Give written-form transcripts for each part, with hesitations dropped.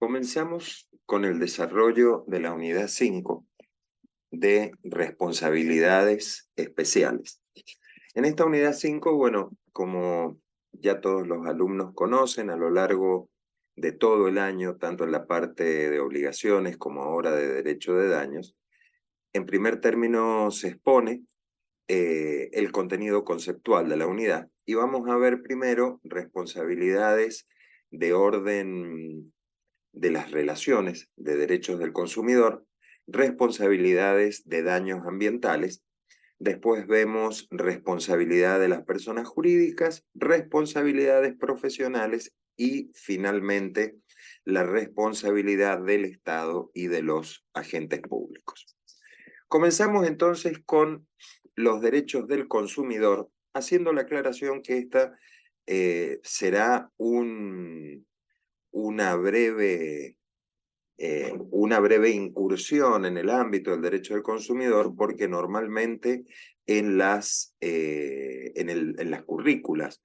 Comenzamos con el desarrollo de la unidad 5 de responsabilidades especiales. En esta unidad 5, bueno, como ya todos los alumnos conocen, a lo largo de todo el año, tanto en la parte de obligaciones como ahora de derecho de daños, en primer término se expone el contenido conceptual de la unidad y vamos a ver primero responsabilidades de orden de las relaciones de derechos del consumidor, responsabilidades de daños ambientales, después vemos responsabilidad de las personas jurídicas, responsabilidades profesionales y finalmente la responsabilidad del Estado y de los agentes públicos. Comenzamos entonces con los derechos del consumidor, haciendo la aclaración que esta será una breve incursión en el ámbito del derecho del consumidor, porque normalmente en las currículas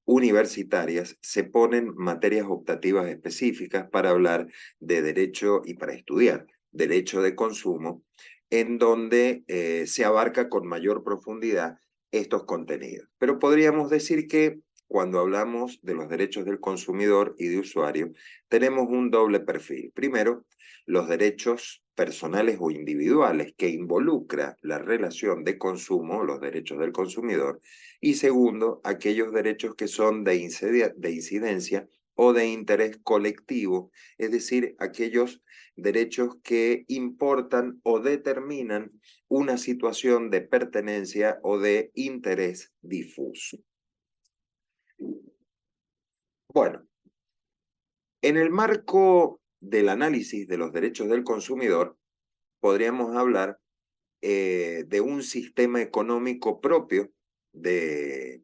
universitarias se ponen materias optativas específicas para hablar de derecho y para estudiar derecho de consumo, en donde se abarca con mayor profundidad estos contenidos. Pero podríamos decir que cuando hablamos de los derechos del consumidor y de usuario, tenemos un doble perfil. Primero, los derechos personales o individuales que involucra la relación de consumo, los derechos del consumidor, y segundo, aquellos derechos que son de incidencia o de interés colectivo, es decir, aquellos derechos que importan o determinan una situación de pertenencia o de interés difuso. Bueno, en el marco del análisis de los derechos del consumidor, podríamos hablar de un sistema económico propio de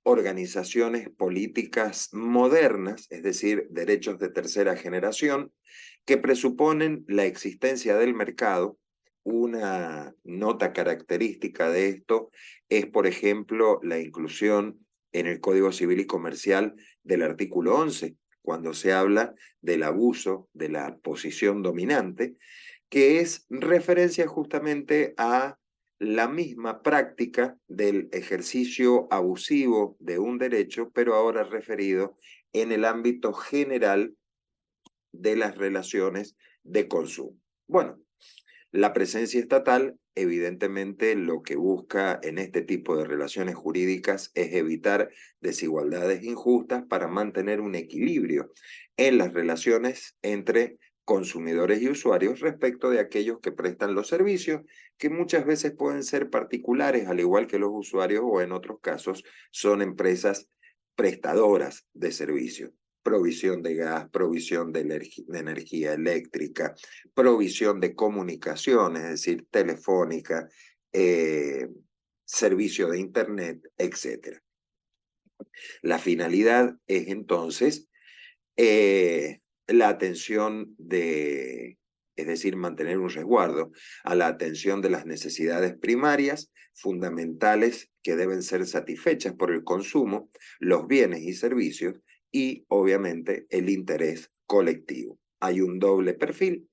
organizaciones políticas modernas, es decir, derechos de tercera generación, que presuponen la existencia del mercado. Una nota característica de esto es, por ejemplo, la inclusión en el Código Civil y Comercial del artículo 11, cuando se habla del abuso de la posición dominante, que es referencia justamente a la misma práctica del ejercicio abusivo de un derecho, pero ahora referido en el ámbito general de las relaciones de consumo. Bueno, la presencia estatal, evidentemente, lo que busca en este tipo de relaciones jurídicas es evitar desigualdades injustas para mantener un equilibrio en las relaciones entre consumidores y usuarios respecto de aquellos que prestan los servicios, que muchas veces pueden ser particulares, al igual que los usuarios, o en otros casos son empresas prestadoras de servicios. Provisión de gas, provisión de energía eléctrica, provisión de comunicación, es decir, telefónica, servicio de internet, etc. La finalidad es entonces la atención es decir, mantener un resguardo a la atención de las necesidades primarias, fundamentales, que deben ser satisfechas por el consumo, los bienes y servicios, y obviamente el interés colectivo. Hay un doble perfil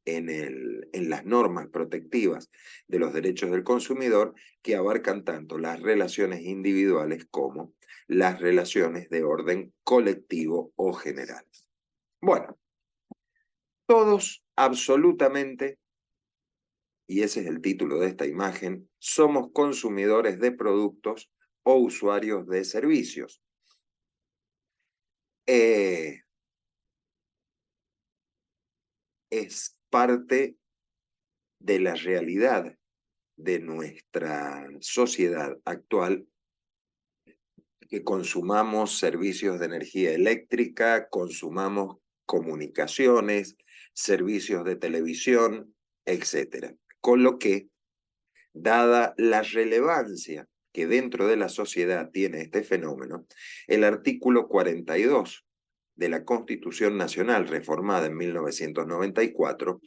en las normas protectivas de los derechos del consumidor que abarcan tanto las relaciones individuales como las relaciones de orden colectivo o general. Bueno, todos absolutamente, y ese es el título de esta imagen, somos consumidores de productos o usuarios de servicios. Es parte de la realidad de nuestra sociedad actual que consumamos servicios de energía eléctrica, consumamos comunicaciones, servicios de televisión, etc. Con lo que, dada la relevancia que dentro de la sociedad tiene este fenómeno, el artículo 42 de la Constitución Nacional reformada en 1994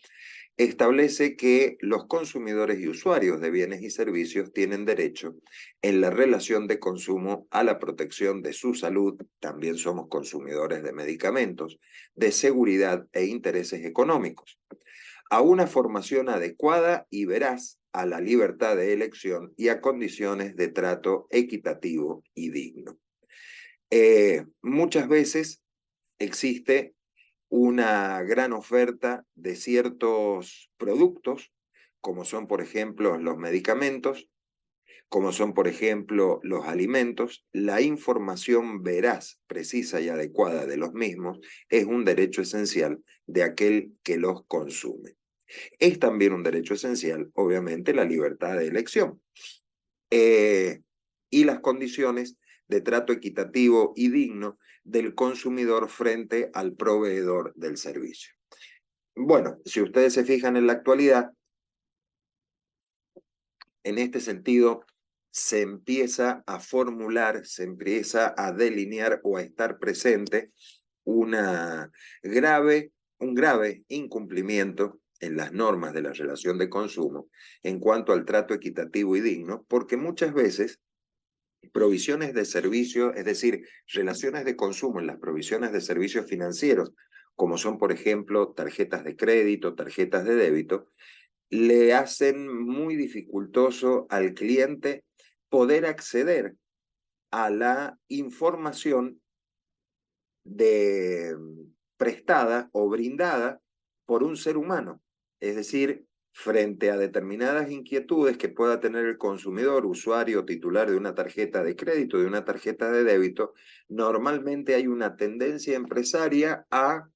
establece que los consumidores y usuarios de bienes y servicios tienen derecho en la relación de consumo a la protección de su salud, también somos consumidores de medicamentos, de seguridad e intereses económicos, a una formación adecuada y veraz, a la libertad de elección y a condiciones de trato equitativo y digno. Muchas veces existe una gran oferta de ciertos productos, como son, por ejemplo, los medicamentos, como son, por ejemplo, los alimentos. La información veraz, precisa y adecuada de los mismos es un derecho esencial de aquel que los consume. Es también un derecho esencial, obviamente, la libertad de elección y las condiciones de trato equitativo y digno del consumidor frente al proveedor del servicio. Bueno, si ustedes se fijan en la actualidad, en este sentido, se empieza a formular, se empieza a delinear o a estar presente una un grave incumplimiento en las normas de la relación de consumo en cuanto al trato equitativo y digno, porque muchas veces provisiones de servicios, es decir, relaciones de consumo en las provisiones de servicios financieros, como son, por ejemplo, tarjetas de crédito, tarjetas de débito, le hacen muy dificultoso al cliente poder acceder a la información de, prestada o brindada por un ser humano. Es decir, frente a determinadas inquietudes que pueda tener el consumidor, usuario titular de una tarjeta de crédito, de una tarjeta de débito, normalmente hay una tendencia empresaria a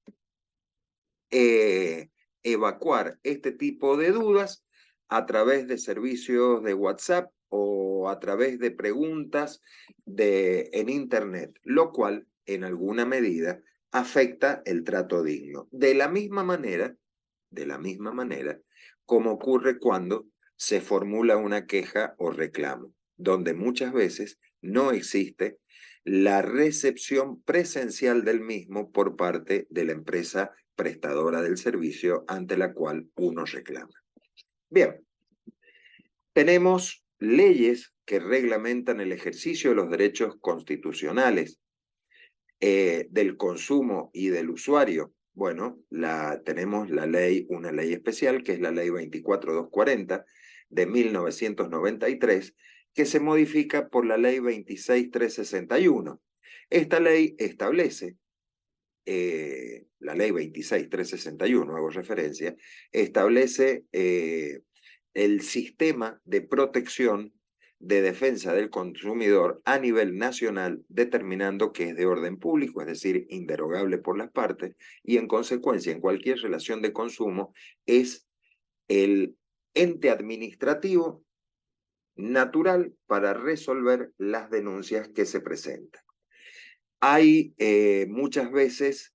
evacuar este tipo de dudas a través de servicios de WhatsApp o a través de preguntas en Internet, lo cual en alguna medida afecta el trato digno. De la misma manera, como ocurre cuando se formula una queja o reclamo, donde muchas veces no existe la recepción presencial del mismo por parte de la empresa prestadora del servicio ante la cual uno reclama. Bien, tenemos leyes que reglamentan el ejercicio de los derechos constitucionales del consumo y del usuario. Bueno, tenemos una ley especial, que es la ley 24240 de 1993, que se modifica por la ley 26361. Esta ley establece, la ley 26361, hago referencia, establece el sistema de protección de defensa del consumidor a nivel nacional, determinando que es de orden público, es decir, inderogable por las partes, y en consecuencia, en cualquier relación de consumo, es el ente administrativo natural para resolver las denuncias que se presentan. Hay muchas veces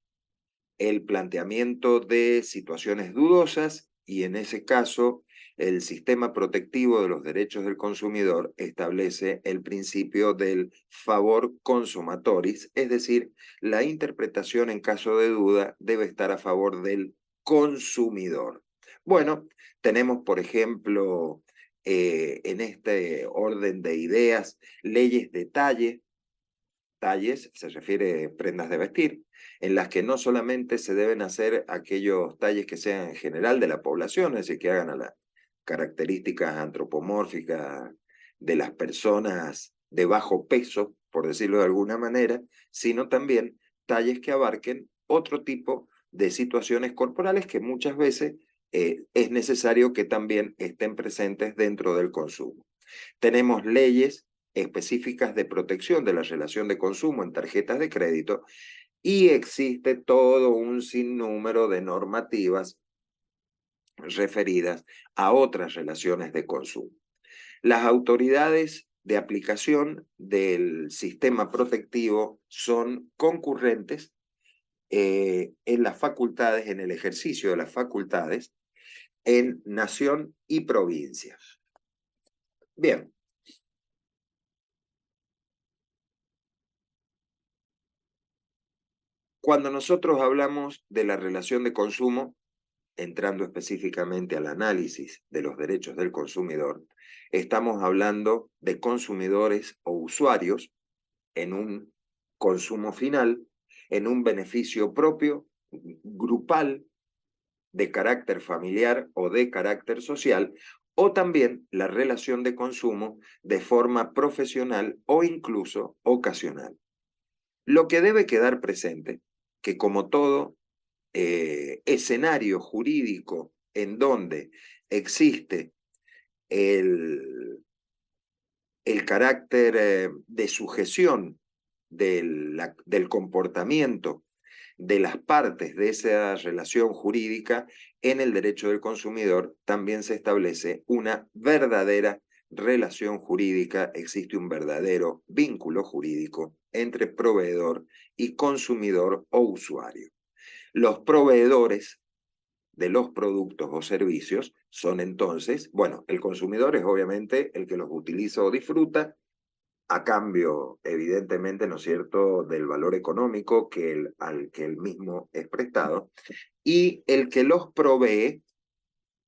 el planteamiento de situaciones dudosas y en ese caso el sistema protectivo de los derechos del consumidor establece el principio del favor consumatoris, es decir, la interpretación en caso de duda debe estar a favor del consumidor. Bueno, tenemos por ejemplo en este orden de ideas leyes de talles, se refiere a prendas de vestir, en las que no solamente se deben hacer aquellos talles que sean en general de la población, es decir, que hagan a las características antropomórficas de las personas de bajo peso, por decirlo de alguna manera, sino también talles que abarquen otro tipo de situaciones corporales que muchas veces es necesario que también estén presentes dentro del consumo. Tenemos leyes específicas de protección de la relación de consumo en tarjetas de crédito y existe todo un sinnúmero de normativas referidas a otras relaciones de consumo. Las autoridades de aplicación del sistema protectivo son concurrentes en las facultades, en el ejercicio de las facultades, en nación y provincia. Bien, cuando nosotros hablamos de la relación de consumo, entrando específicamente al análisis de los derechos del consumidor, estamos hablando de consumidores o usuarios en un consumo final, en un beneficio propio, grupal, de carácter familiar o de carácter social, o también la relación de consumo de forma profesional o incluso ocasional. Lo que debe quedar presente, que como todo escenario jurídico en donde existe el, el carácter de sujeción del comportamiento de las partes de esa relación jurídica, en el derecho del consumidor también se establece una verdadera relación jurídica, existe un verdadero vínculo jurídico entre proveedor y consumidor o usuario. Los proveedores de los productos o servicios son entonces, bueno, el consumidor es obviamente el que los utiliza o disfruta, a cambio, evidentemente, ¿no es cierto?, del valor económico al que el mismo es prestado, y el que los provee,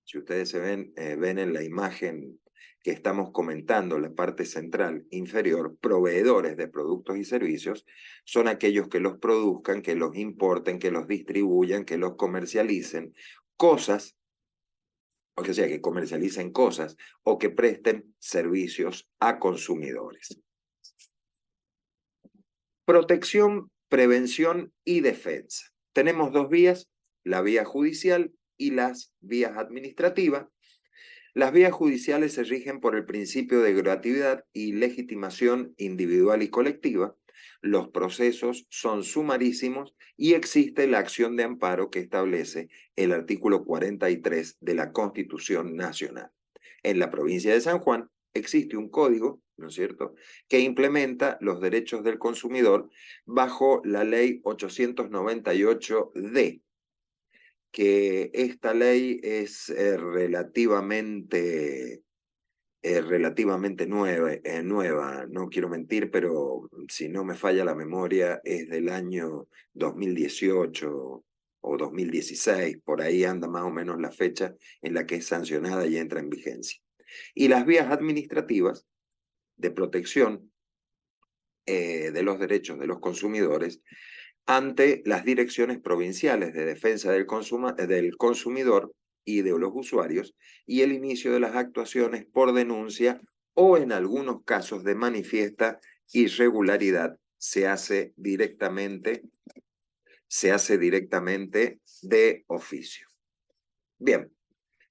si ustedes se ven en la imagen que estamos comentando, la parte central inferior, proveedores de productos y servicios, son aquellos que los produzcan, que los importen, que los distribuyan, que los comercialicen, cosas, o sea, que comercialicen cosas o que presten servicios a consumidores. Protección, prevención y defensa. Tenemos dos vías, la vía judicial y las vías administrativas. Las vías judiciales se rigen por el principio de gratuidad y legitimación individual y colectiva. Los procesos son sumarísimos y existe la acción de amparo que establece el artículo 43 de la Constitución Nacional. En la provincia de San Juan existe un código, ¿no es cierto?, que implementa los derechos del consumidor bajo la ley 898D, que esta ley es relativamente nueva, no quiero mentir, pero si no me falla la memoria, es del año 2018 o 2016, por ahí anda más o menos la fecha en la que es sancionada y entra en vigencia. Y las vías administrativas de protección de los derechos de los consumidores ante las direcciones provinciales de defensa del consumidor y de los usuarios, y el inicio de las actuaciones por denuncia o en algunos casos de manifiesta irregularidad se hace directamente de oficio. Bien,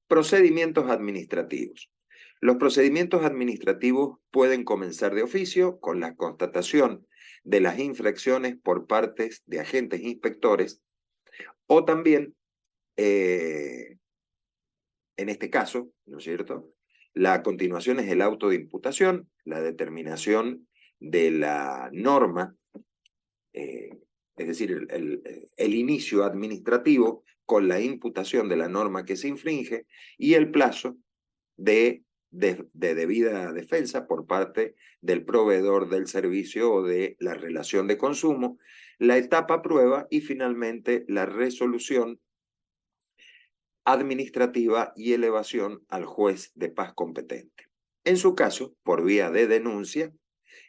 procedimientos administrativos. Los procedimientos administrativos pueden comenzar de oficio con la constatación de las infracciones por partes de agentes inspectores o también, en este caso, ¿no es cierto?, la continuación es el auto de imputación, la determinación de la norma, es decir, el inicio administrativo con la imputación de la norma que se infringe y el plazo de debida defensa por parte del proveedor del servicio o de la relación de consumo, la etapa prueba y finalmente la resolución administrativa y elevación al juez de paz competente. En su caso, por vía de denuncia,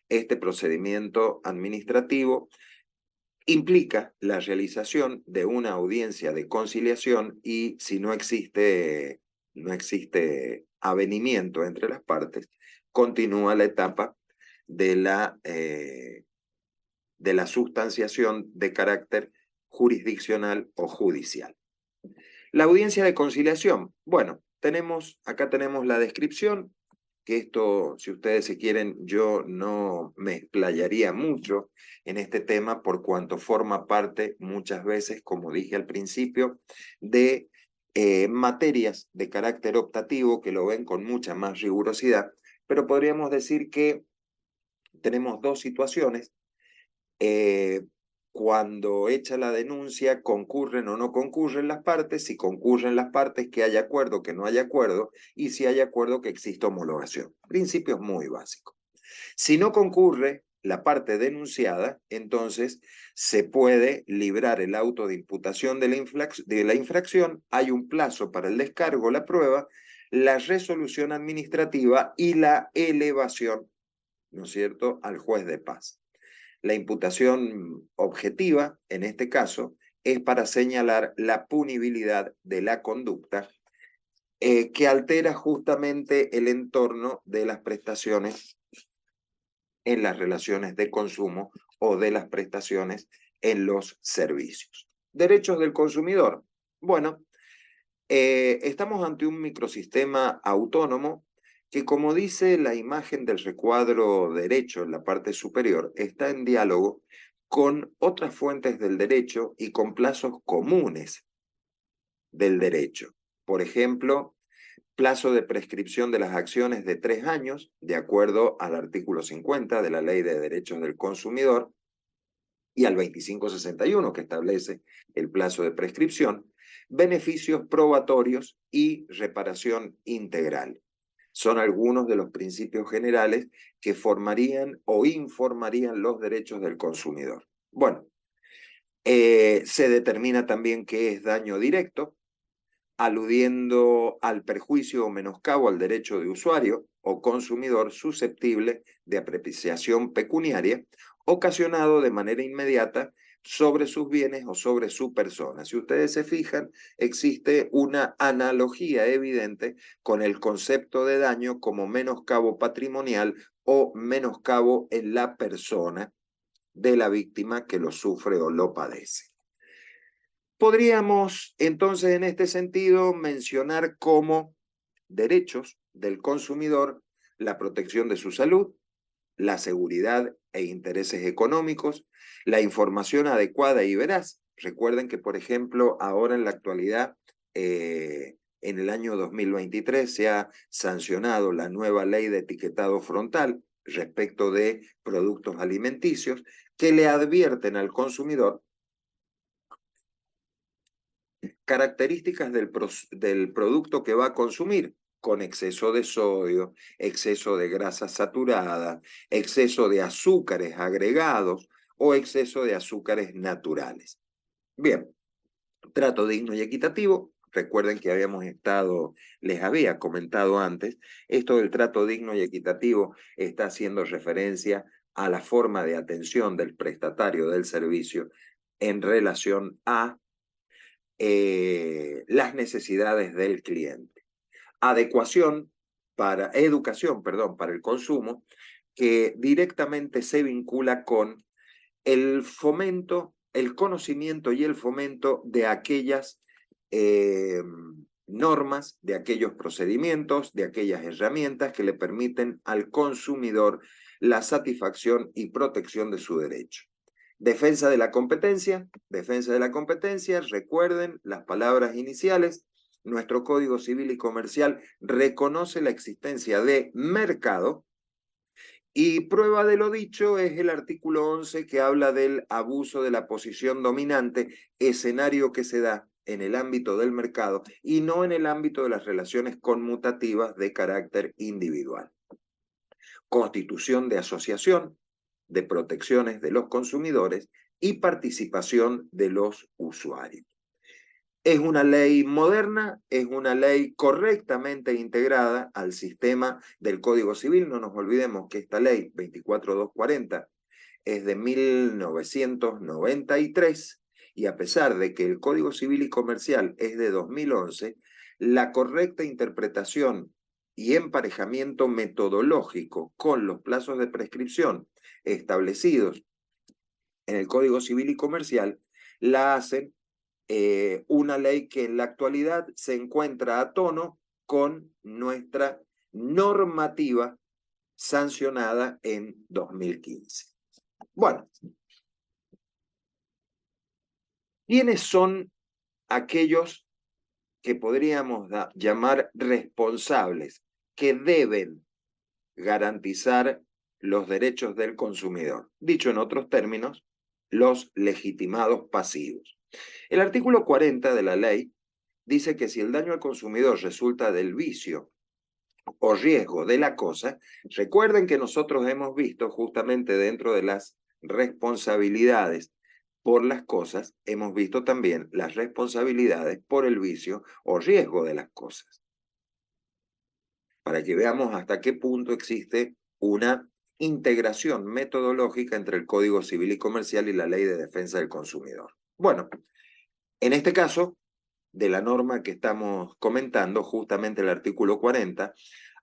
este procedimiento administrativo implica la realización de una audiencia de conciliación y si no existe avenimiento entre las partes, continúa la etapa de la sustanciación de carácter jurisdiccional o judicial. La audiencia de conciliación, bueno, acá tenemos la descripción, que esto, si ustedes se quieren, yo no me explayaría mucho en este tema por cuanto forma parte muchas veces, como dije al principio, de materias de carácter optativo que lo ven con mucha más rigurosidad, pero podríamos decir que tenemos dos situaciones. Cuando hecha la denuncia, concurren o no concurren las partes, si concurren las partes, que haya acuerdo, que no haya acuerdo, y si hay acuerdo, que exista homologación. Principios muy básicos. Si no concurre la parte denunciada, entonces se puede librar el auto de imputación de la infracción, hay un plazo para el descargo, la prueba, la resolución administrativa y la elevación, ¿no es cierto?, al juez de paz. La imputación objetiva, en este caso, es para señalar la punibilidad de la conducta que altera justamente el entorno de las prestaciones en las relaciones de consumo o de las prestaciones en los servicios. Derechos del consumidor. Bueno, estamos ante un microsistema autónomo que, como dice la imagen del recuadro derecho en la parte superior, está en diálogo con otras fuentes del derecho y con plazos comunes del derecho. Por ejemplo, plazo de prescripción de las acciones de 3 años, de acuerdo al artículo 50 de la Ley de Derechos del Consumidor, y al 2561, que establece el plazo de prescripción, beneficios probatorios y reparación integral. Son algunos de los principios generales que formarían o informarían los derechos del consumidor. Bueno, se determina también qué es daño directo, aludiendo al perjuicio o menoscabo al derecho de usuario o consumidor susceptible de apreciación pecuniaria, ocasionado de manera inmediata sobre sus bienes o sobre su persona. Si ustedes se fijan, existe una analogía evidente con el concepto de daño como menoscabo patrimonial o menoscabo en la persona de la víctima que lo sufre o lo padece. Podríamos entonces en este sentido mencionar como derechos del consumidor la protección de su salud, la seguridad e intereses económicos, la información adecuada y veraz. Recuerden que, por ejemplo, ahora en la actualidad, en el año 2023, se ha sancionado la nueva ley de etiquetado frontal respecto de productos alimenticios que le advierten al consumidor características del producto que va a consumir, con exceso de sodio, exceso de grasa saturada, exceso de azúcares agregados o exceso de azúcares naturales. Bien, trato digno y equitativo. Recuerden que les había comentado antes, esto del trato digno y equitativo está haciendo referencia a la forma de atención del prestatario del servicio en relación a las necesidades del cliente. Educación, perdón, para el consumo, que directamente se vincula con el fomento, el conocimiento y el fomento de aquellas normas, de aquellos procedimientos, de aquellas herramientas que le permiten al consumidor la satisfacción y protección de su derecho. Defensa de la competencia, recuerden las palabras iniciales. Nuestro Código Civil y Comercial reconoce la existencia de mercado y prueba de lo dicho es el artículo 11 que habla del abuso de la posición dominante, escenario que se da en el ámbito del mercado y no en el ámbito de las relaciones conmutativas de carácter individual. Constitución de asociación, de protecciones de los consumidores y participación de los usuarios. Es una ley moderna, es una ley correctamente integrada al sistema del Código Civil. No nos olvidemos que esta ley 24240 es de 1993 y a pesar de que el Código Civil y Comercial es de 2011, la correcta interpretación y emparejamiento metodológico con los plazos de prescripción establecidos en el Código Civil y Comercial la hacen una ley que en la actualidad se encuentra a tono con nuestra normativa sancionada en 2015. Bueno, ¿quiénes son aquellos que podríamos llamar responsables que deben garantizar los derechos del consumidor? Dicho en otros términos, los legitimados pasivos. El artículo 40 de la ley dice que si el daño al consumidor resulta del vicio o riesgo de la cosa, recuerden que nosotros hemos visto justamente dentro de las responsabilidades por las cosas, hemos visto también las responsabilidades por el vicio o riesgo de las cosas, para que veamos hasta qué punto existe una integración metodológica entre el Código Civil y Comercial y la Ley de Defensa del Consumidor. Bueno, en este caso, de la norma que estamos comentando, justamente el artículo 40,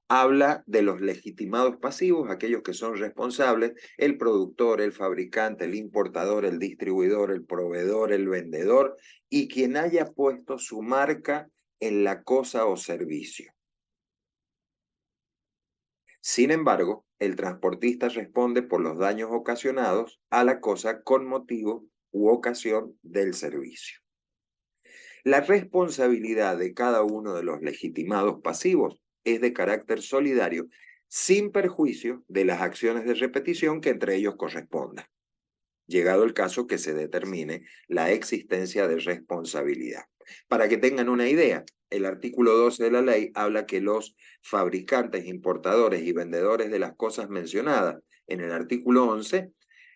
habla de los legitimados pasivos, aquellos que son responsables, el productor, el fabricante, el importador, el distribuidor, el proveedor, el vendedor y quien haya puesto su marca en la cosa o servicio. Sin embargo, el transportista responde por los daños ocasionados a la cosa con motivo u ocasión del servicio. La responsabilidad de cada uno de los legitimados pasivos es de carácter solidario, sin perjuicio de las acciones de repetición que entre ellos correspondan, llegado el caso que se determine la existencia de responsabilidad. Para que tengan una idea, el artículo 12 de la ley habla que los fabricantes, importadores y vendedores de las cosas mencionadas en el artículo 11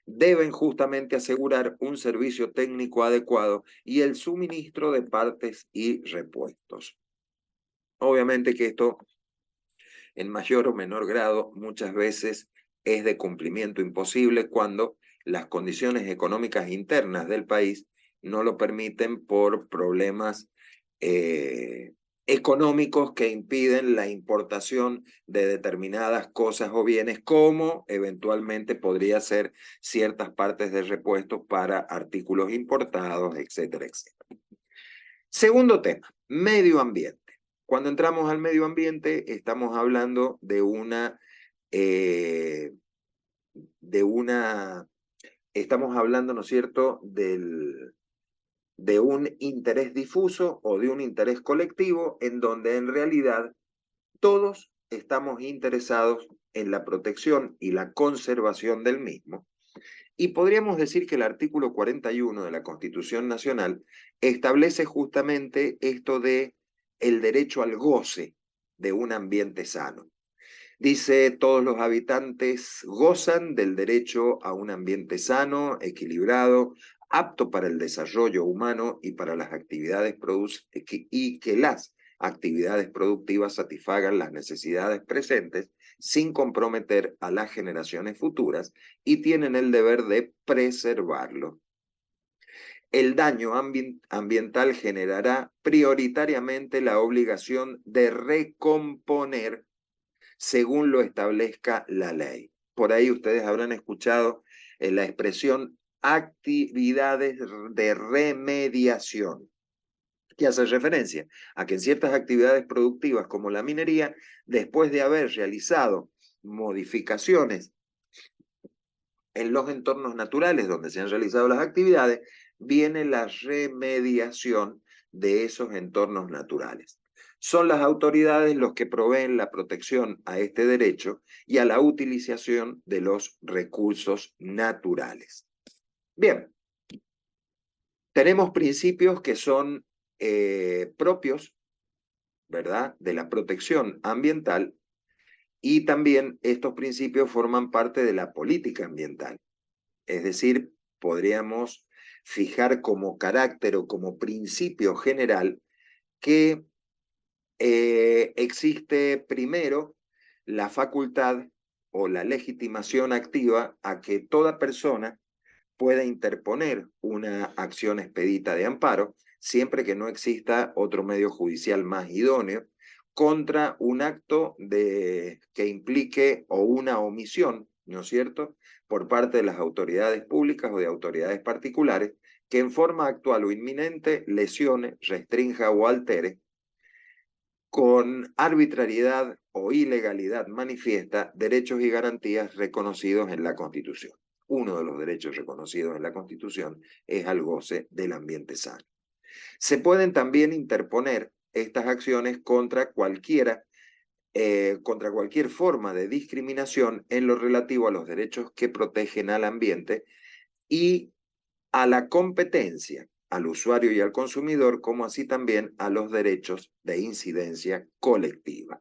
deben justamente asegurar un servicio técnico adecuado y el suministro de partes y repuestos. Obviamente que esto, en mayor o menor grado, muchas veces es de cumplimiento imposible cuando las condiciones económicas internas del país no lo permiten por problemas eh, económicos que impiden la importación de determinadas cosas o bienes, como eventualmente podría ser ciertas partes de repuestos para artículos importados, etcétera, etcétera. Segundo tema, medio ambiente. Cuando entramos al medio ambiente, estamos hablando eh, de una, estamos hablando, ¿no es cierto?, de un interés difuso o de un interés colectivo en donde en realidad todos estamos interesados en la protección y la conservación del mismo. Y podríamos decir que el artículo 41 de la Constitución Nacional establece justamente esto de el derecho al goce de un ambiente sano. Dice, todos los habitantes gozan del derecho a un ambiente sano, equilibrado, apto para el desarrollo humano y para las actividades y que las actividades productivas satisfagan las necesidades presentes sin comprometer a las generaciones futuras y tienen el deber de preservarlo. El daño ambiental generará prioritariamente la obligación de recomponer según lo establezca la ley. Por ahí ustedes habrán escuchado la expresión actividades de remediación, que hace referencia a que en ciertas actividades productivas como la minería, después de haber realizado modificaciones en los entornos naturales donde se han realizado las actividades, viene la remediación de esos entornos naturales. Son las autoridades los que proveen la protección a este derecho y a la utilización de los recursos naturales. Bien, tenemos principios que son propios, ¿verdad?, de la protección ambiental y también estos principios forman parte de la política ambiental. Es decir, podríamos fijar como carácter o como principio general que existe primero la facultad o la legitimación activa a que toda persona pueda interponer una acción expedita de amparo, siempre que no exista otro medio judicial más idóneo, contra un acto que implique o una omisión, ¿no es cierto?, por parte de las autoridades públicas o de autoridades particulares, que en forma actual o inminente lesione, restrinja o altere con arbitrariedad o ilegalidad manifiesta derechos y garantías reconocidos en la Constitución. Uno de los derechos reconocidos en la Constitución es al goce del ambiente sano. Se pueden también interponer estas acciones contra cualquier forma de discriminación en lo relativo a los derechos que protegen al ambiente y a la competencia, al usuario y al consumidor, como así también a los derechos de incidencia colectiva.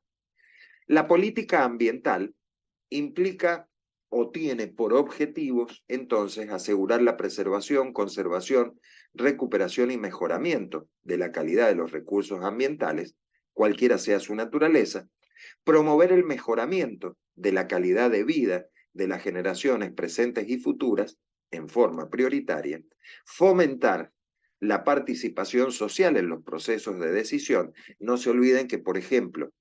La política ambiental implica o tiene por objetivos, entonces, asegurar la preservación, conservación, recuperación y mejoramiento de la calidad de los recursos ambientales, cualquiera sea su naturaleza, promover el mejoramiento de la calidad de vida de las generaciones presentes y futuras en forma prioritaria, fomentar la participación social en los procesos de decisión. No se olviden que, por ejemplo,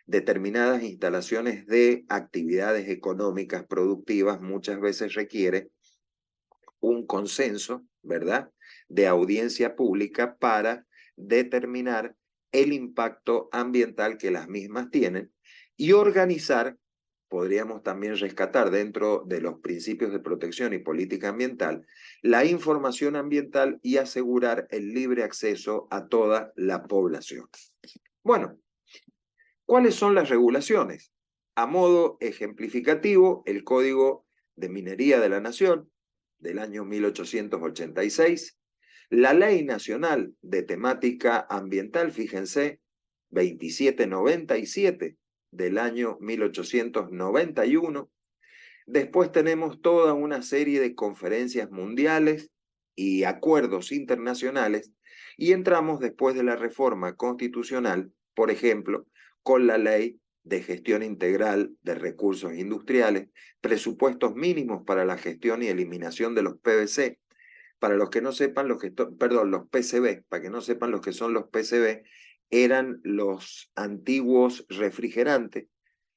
determinadas instalaciones de actividades económicas productivas muchas veces requiere un consenso, ¿verdad?, de audiencia pública para determinar el impacto ambiental que las mismas tienen y organizar, podríamos también rescatar dentro de los principios de protección y política ambiental, la información ambiental y asegurar el libre acceso a toda la población. Bueno, ¿cuáles son las regulaciones? A modo ejemplificativo, el Código de Minería de la Nación del año 1886, la Ley Nacional de Temática Ambiental, fíjense, 2797 del año 1891. Después tenemos toda una serie de conferencias mundiales y acuerdos internacionales y entramos después de la reforma constitucional, por ejemplo, con la Ley de Gestión Integral de Recursos Industriales, presupuestos mínimos para la gestión y eliminación de los PVC. Para los que no sepan, los PCB, para que no sepan lo que son los PCB, eran los antiguos refrigerantes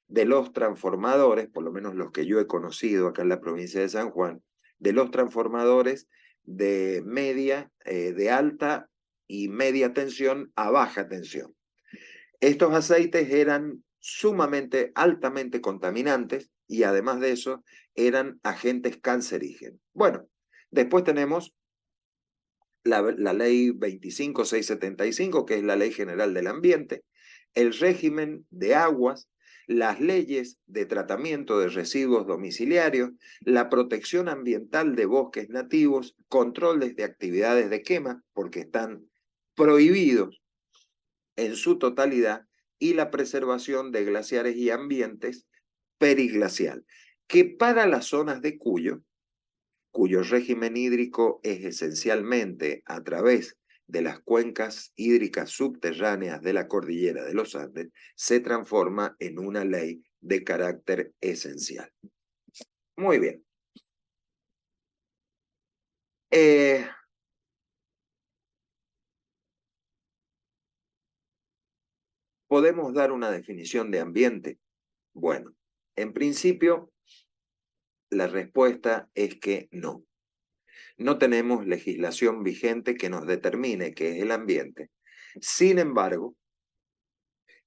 de los transformadores, por lo menos los que yo he conocido acá en la provincia de San Juan, de los transformadores de media, de alta y media tensión a baja tensión. Estos aceites eran sumamente, altamente contaminantes y además de eso eran agentes cancerígenos. Bueno, después tenemos la ley 25675, que es la Ley General del Ambiente, el régimen de aguas, las leyes de tratamiento de residuos domiciliarios, la protección ambiental de bosques nativos, controles de actividades de quema, porque están prohibidos en su totalidad, y la preservación de glaciares y ambientes periglacial, que para las zonas de cuyo régimen hídrico es esencialmente a través de las cuencas hídricas subterráneas de la cordillera de los Andes, se transforma en una ley de carácter esencial. Muy bien. ¿Podemos dar una definición de ambiente? Bueno, en principio, la respuesta es que no. No tenemos legislación vigente que nos determine qué es el ambiente. Sin embargo,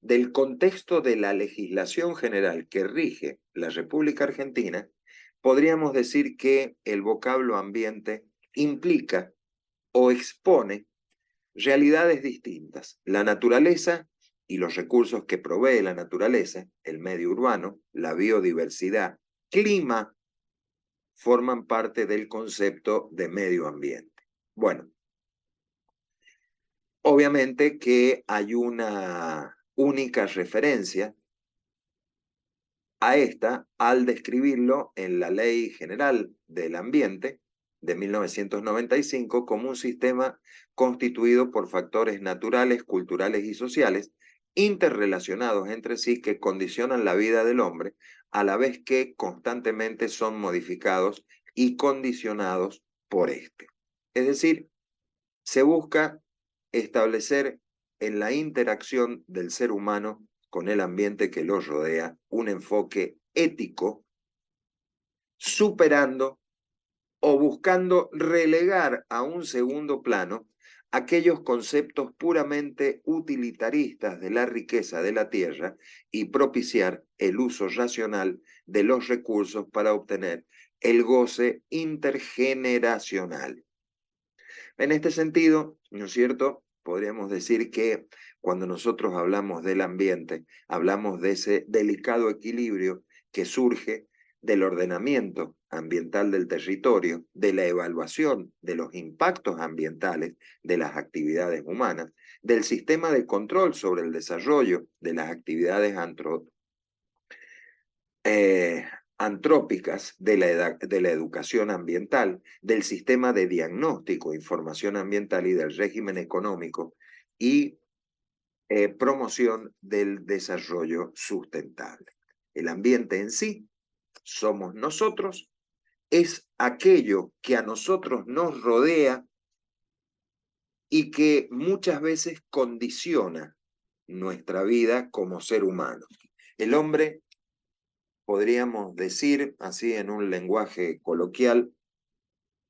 del contexto de la legislación general que rige la República Argentina, podríamos decir que el vocablo ambiente implica o expone realidades distintas. La naturaleza y los recursos que provee la naturaleza, el medio urbano, la biodiversidad, clima, forman parte del concepto de medio ambiente. Bueno, obviamente que hay una única referencia a esta al describirlo en la Ley General del Ambiente de 1995 como un sistema constituido por factores naturales, culturales y sociales interrelacionados entre sí que condicionan la vida del hombre, a la vez que constantemente son modificados y condicionados por éste. Es decir, se busca establecer en la interacción del ser humano con el ambiente que lo rodea un enfoque ético, superando o buscando relegar a un segundo plano aquellos conceptos puramente utilitaristas de la riqueza de la tierra y propiciar el uso racional de los recursos para obtener el goce intergeneracional. En este sentido, ¿no es cierto? Podríamos decir que cuando nosotros hablamos del ambiente, hablamos de ese delicado equilibrio que surge del ordenamiento ambiental del territorio, de la evaluación de los impactos ambientales de las actividades humanas, del sistema de control sobre el desarrollo de las actividades eh, antrópicas de la educación ambiental, del sistema de diagnóstico e información ambiental y del régimen económico y promoción del desarrollo sustentable. El ambiente en sí somos nosotros, es aquello que a nosotros nos rodea y que muchas veces condiciona nuestra vida como ser humano. El hombre, podríamos decir así en un lenguaje coloquial,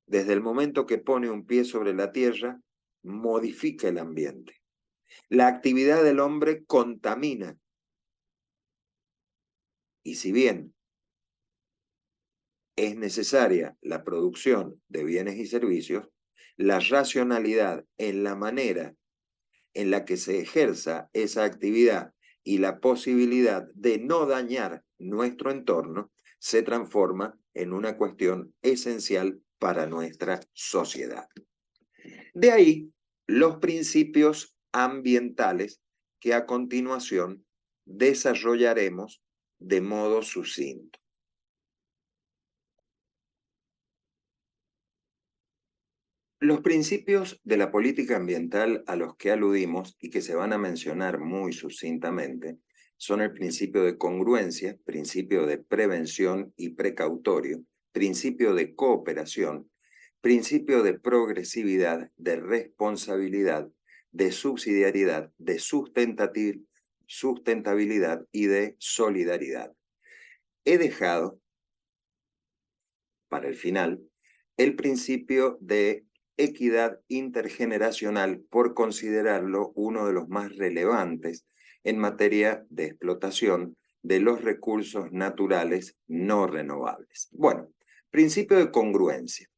desde el momento que pone un pie sobre la tierra, modifica el ambiente. La actividad del hombre contamina. Y si bien es necesaria la producción de bienes y servicios, la racionalidad en la manera en la que se ejerza esa actividad y la posibilidad de no dañar nuestro entorno se transforma en una cuestión esencial para nuestra sociedad. De ahí los principios ambientales que a continuación desarrollaremos de modo sucinto. Los principios de la política ambiental a los que aludimos y que se van a mencionar muy sucintamente son el principio de congruencia, principio de prevención y precautorio, principio de cooperación, principio de progresividad, de responsabilidad, de subsidiariedad, de sustentabilidad y de solidaridad. He dejado para el final el principio de equidad intergeneracional por considerarlo uno de los más relevantes en materia de explotación de los recursos naturales no renovables. Bueno, principio de congruencia.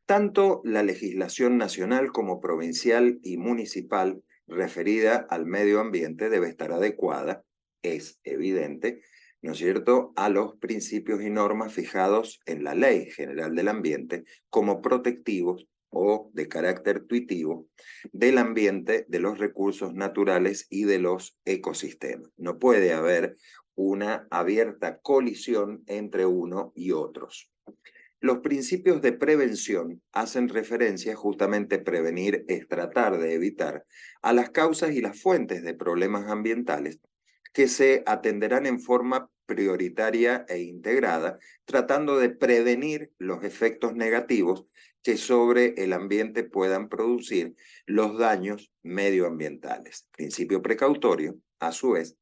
Tanto la legislación nacional como provincial y municipal referida al medio ambiente debe estar adecuada, es evidente, ¿no es cierto?, a los principios y normas fijados en la Ley General del Ambiente como protectivos o de carácter tuitivo del ambiente, de los recursos naturales y de los ecosistemas. No puede haber una abierta colisión entre uno y otros. Los principios de prevención hacen referencia justamente prevenir es tratar de evitar a las causas y las fuentes de problemas ambientales que se atenderán en forma prioritaria e integrada, tratando de prevenir los efectos negativos que sobre el ambiente puedan producir los daños medioambientales. Principio precautorio, a su vez,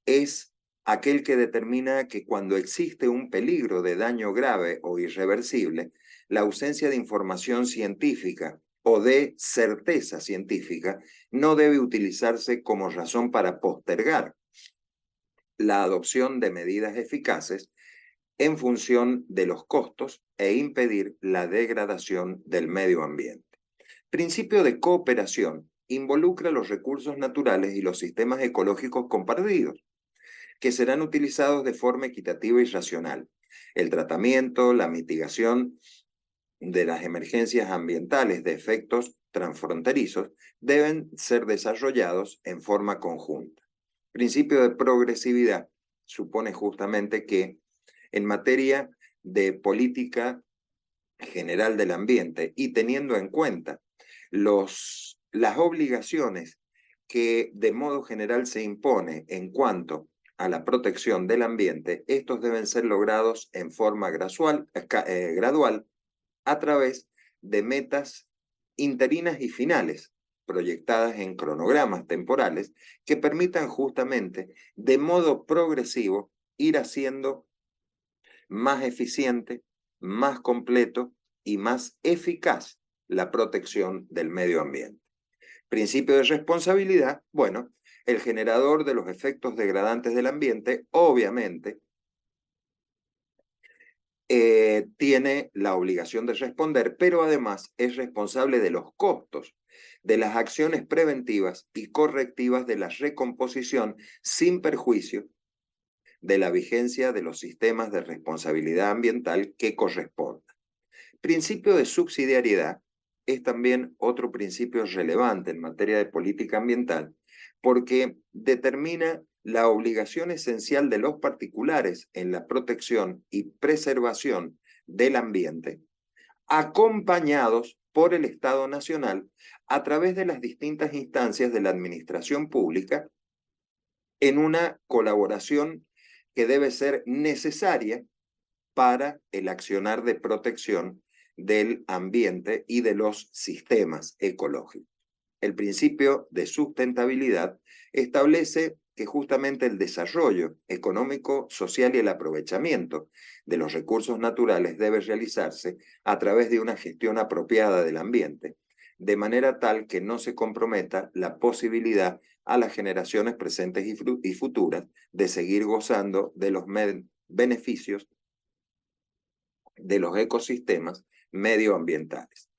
es aquel que determina que cuando existe un peligro de daño grave o irreversible, la ausencia de información científica o de certeza científica no debe utilizarse como razón para postergar la adopción de medidas eficaces en función de los costos e impedir la degradación del medio ambiente. Principio de cooperación involucra los recursos naturales y los sistemas ecológicos compartidos, que serán utilizados de forma equitativa y racional. El tratamiento, la mitigación de las emergencias ambientales de efectos transfronterizos deben ser desarrollados en forma conjunta. Principio de progresividad supone justamente que en materia de política general del ambiente y teniendo en cuenta las obligaciones que de modo general se impone en cuanto a la protección del ambiente, estos deben ser logrados en forma gradual a través de metas interinas y finales, proyectadas en cronogramas temporales que permitan justamente de modo progresivo ir haciendo más eficiente, más completo y más eficaz la protección del medio ambiente. Principio de responsabilidad, bueno, el generador de los efectos degradantes del ambiente, obviamente, tiene la obligación de responder, pero además es responsable de los costos, de las acciones preventivas y correctivas de la recomposición sin perjuicio de la vigencia de los sistemas de responsabilidad ambiental que correspondan. Principio de subsidiariedad es también otro principio relevante en materia de política ambiental porque determina la obligación esencial de los particulares en la protección y preservación del ambiente, acompañados por el Estado Nacional a través de las distintas instancias de la administración pública en una colaboración que debe ser necesaria para el accionar de protección del ambiente y de los sistemas ecológicos. El principio de sustentabilidad establece que justamente el desarrollo económico, social y el aprovechamiento de los recursos naturales debe realizarse a través de una gestión apropiada del ambiente, de manera tal que no se comprometa la posibilidad a las generaciones presentes y futuras de seguir gozando de los beneficios de los ecosistemas medioambientales.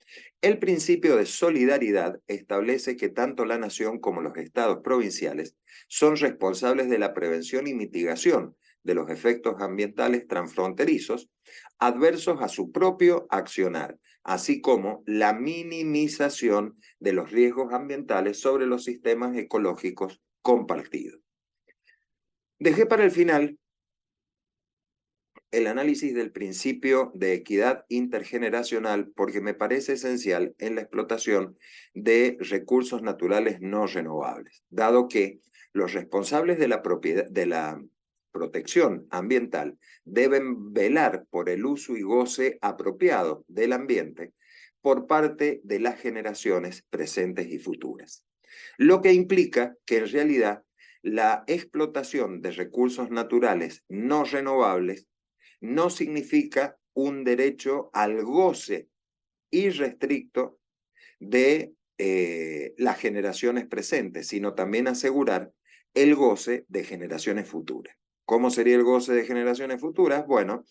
El principio de solidaridad establece que tanto la nación como los estados provinciales son responsables de la prevención y mitigación de los efectos ambientales transfronterizos adversos a su propio accionar, así como la minimización de los riesgos ambientales sobre los sistemas ecológicos compartidos. Dejé para el final el análisis del principio de equidad intergeneracional porque me parece esencial en la explotación de recursos naturales no renovables, dado que los responsables de la protección ambiental deben velar por el uso y goce apropiado del ambiente por parte de las generaciones presentes y futuras, lo que implica que en realidad la explotación de recursos naturales no renovables no significa un derecho al goce irrestricto de las generaciones presentes, sino también asegurar el goce de generaciones futuras. ¿Cómo sería el goce de generaciones futuras? Bueno,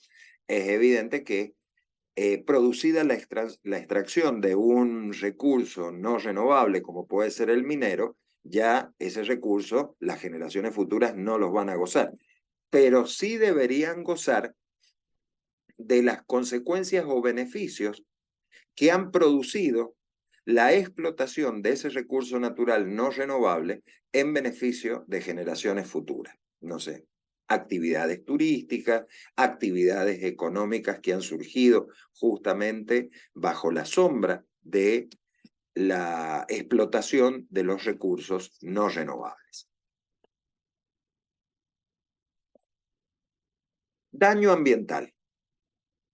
es evidente que producida la extracción de un recurso no renovable como puede ser el minero, ya ese recurso las generaciones futuras no los van a gozar, pero sí deberían gozar de las consecuencias o beneficios que han producido la explotación de ese recurso natural no renovable en beneficio de generaciones futuras. No sé, actividades turísticas, actividades económicas que han surgido justamente bajo la sombra de la explotación de los recursos no renovables. Daño ambiental.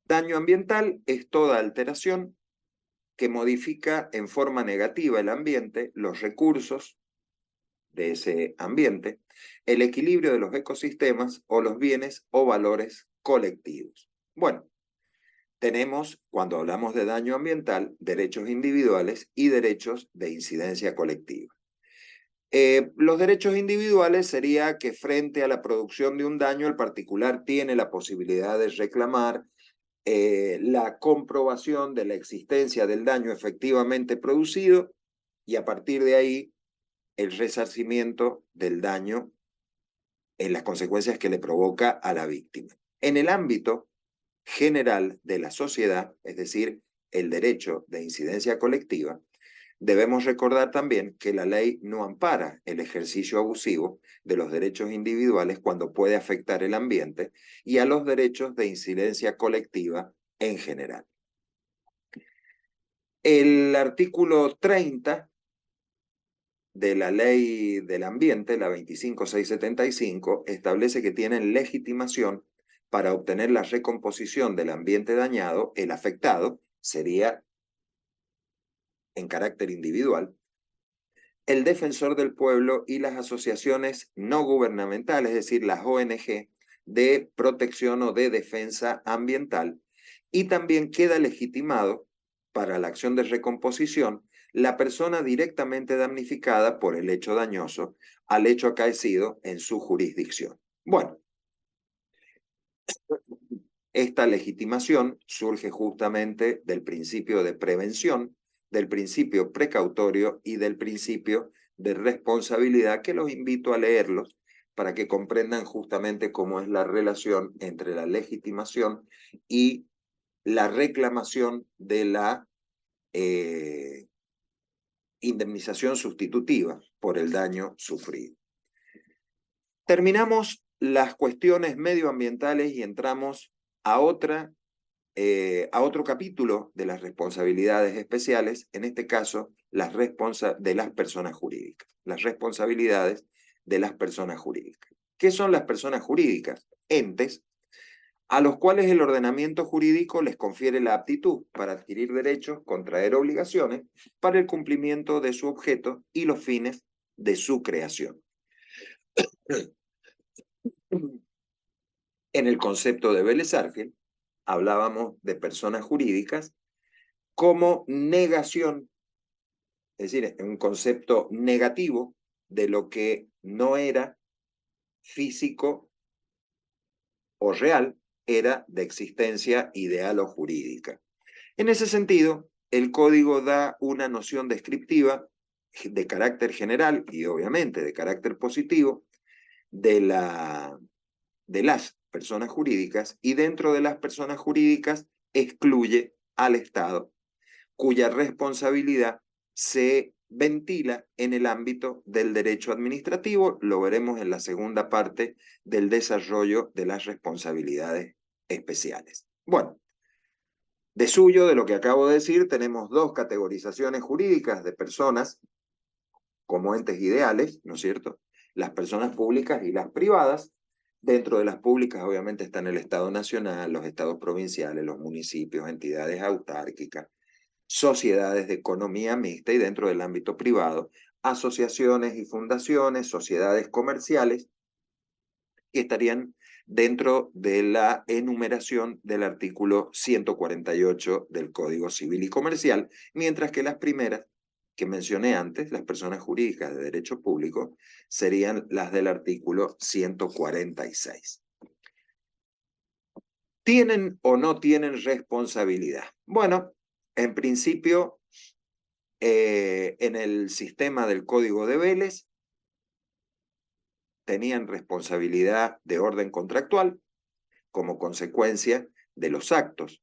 Daño ambiental es toda alteración que modifica en forma negativa el ambiente, los recursos de ese ambiente, el equilibrio de los ecosistemas o los bienes o valores colectivos. Bueno, tenemos, cuando hablamos de daño ambiental, derechos individuales y derechos de incidencia colectiva. Los derechos individuales sería que frente a la producción de un daño, el particular tiene la posibilidad de reclamar la comprobación de la existencia del daño efectivamente producido y a partir de ahí el resarcimiento del daño en las consecuencias que le provoca a la víctima. En el ámbito general de la sociedad, es decir, el derecho de incidencia colectiva, debemos recordar también que la ley no ampara el ejercicio abusivo de los derechos individuales cuando puede afectar el ambiente y a los derechos de incidencia colectiva en general. El artículo 30 de la Ley del Ambiente, la 25675, establece que tienen legitimación para obtener la recomposición del ambiente dañado, el afectado sería en carácter individual, el defensor del pueblo y las asociaciones no gubernamentales, es decir, las ONG de protección o de defensa ambiental, y también queda legitimado para la acción de recomposición la persona directamente damnificada por el hecho dañoso al hecho acaecido en su jurisdicción. Bueno, esta legitimación surge justamente del principio de prevención, del principio precautorio y del principio de responsabilidad, que los invito a leerlos para que comprendan justamente cómo es la relación entre la legitimación y la reclamación de la indemnización sustitutiva por el daño sufrido. Terminamos las cuestiones medioambientales y entramos a otro capítulo de las responsabilidades especiales, en este caso, de las personas jurídicas, las responsabilidades de las personas jurídicas. ¿Qué son las personas jurídicas? Entes a los cuales el ordenamiento jurídico les confiere la aptitud para adquirir derechos, contraer obligaciones para el cumplimiento de su objeto y los fines de su creación. En el concepto de Vélez-Sarsfield, hablábamos de personas jurídicas como negación, es decir, un concepto negativo de lo que no era físico o real, era de existencia ideal o jurídica. En ese sentido, el código da una noción descriptiva de carácter general y obviamente de carácter positivo de las personas jurídicas, y dentro de las personas jurídicas excluye al Estado, cuya responsabilidad se ventila en el ámbito del derecho administrativo. Lo veremos en la segunda parte del desarrollo de las responsabilidades especiales. Bueno, de suyo, de lo que acabo de decir, tenemos dos categorizaciones jurídicas de personas como entes ideales, ¿no es cierto? Las personas públicas y las privadas. Dentro de las públicas, obviamente, están el Estado Nacional, los estados provinciales, los municipios, entidades autárquicas, sociedades de economía mixta, y dentro del ámbito privado, asociaciones y fundaciones, sociedades comerciales, que estarían dentro de la enumeración del artículo 148 del Código Civil y Comercial, mientras que las primeras que mencioné antes, las personas jurídicas de derecho público, serían las del artículo 146. ¿Tienen o no tienen responsabilidad? Bueno, en principio, en el sistema del Código de Vélez, tenían responsabilidad de orden contractual como consecuencia de los actos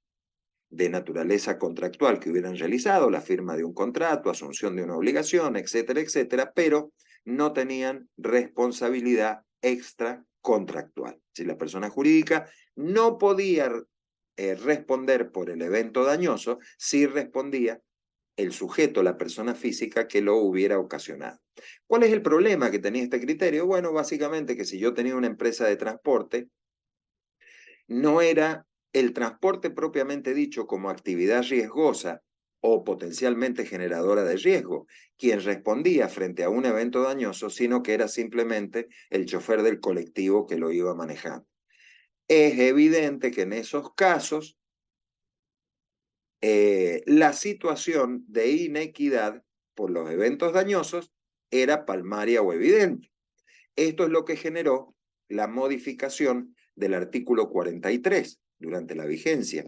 de naturaleza contractual que hubieran realizado, la firma de un contrato, asunción de una obligación, etcétera, etcétera, pero no tenían responsabilidad extracontractual. Si la persona jurídica no podía responder por el evento dañoso, sí respondía el sujeto, la persona física que lo hubiera ocasionado. ¿Cuál es el problema que tenía este criterio? Bueno, básicamente que si yo tenía una empresa de transporte, no era el transporte propiamente dicho como actividad riesgosa o potencialmente generadora de riesgo quien respondía frente a un evento dañoso, sino que era simplemente el chofer del colectivo que lo iba manejando. Es evidente que en esos casos la situación de inequidad por los eventos dañosos era palmaria o evidente. Esto es lo que generó la modificación del artículo 43 durante la vigencia,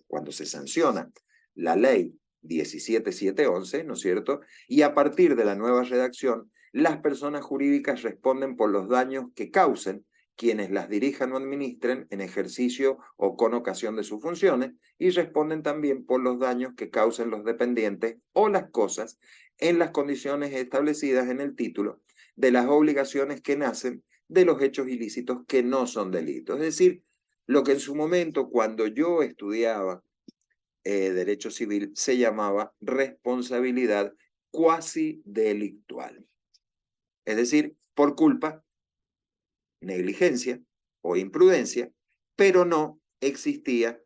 cuando se sanciona la ley 17711, ¿no es cierto? Y a partir de la nueva redacción, las personas jurídicas responden por los daños que causen quienes las dirijan o administren en ejercicio o con ocasión de sus funciones, y responden también por los daños que causen los dependientes o las cosas en las condiciones establecidas en el título de las obligaciones que nacen de los hechos ilícitos que no son delitos. Es decir, lo que en su momento, cuando yo estudiaba derecho civil, se llamaba responsabilidad cuasi delictual. Es decir, por culpa, negligencia o imprudencia, pero no existía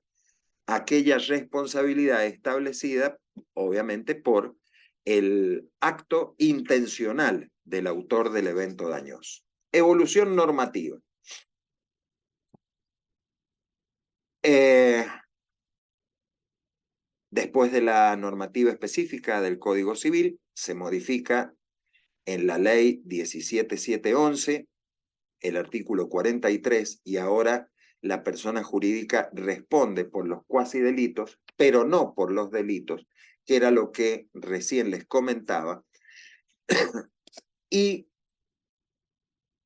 aquella responsabilidad establecida, obviamente, por el acto intencional del autor del evento dañoso. Evolución normativa. Eh, Después de la normativa específica del Código Civil, se modifica en la ley 17711 el artículo 43, y ahora la persona jurídica responde por los cuasi delitos, pero no por los delitos, que era lo que recién les comentaba. Y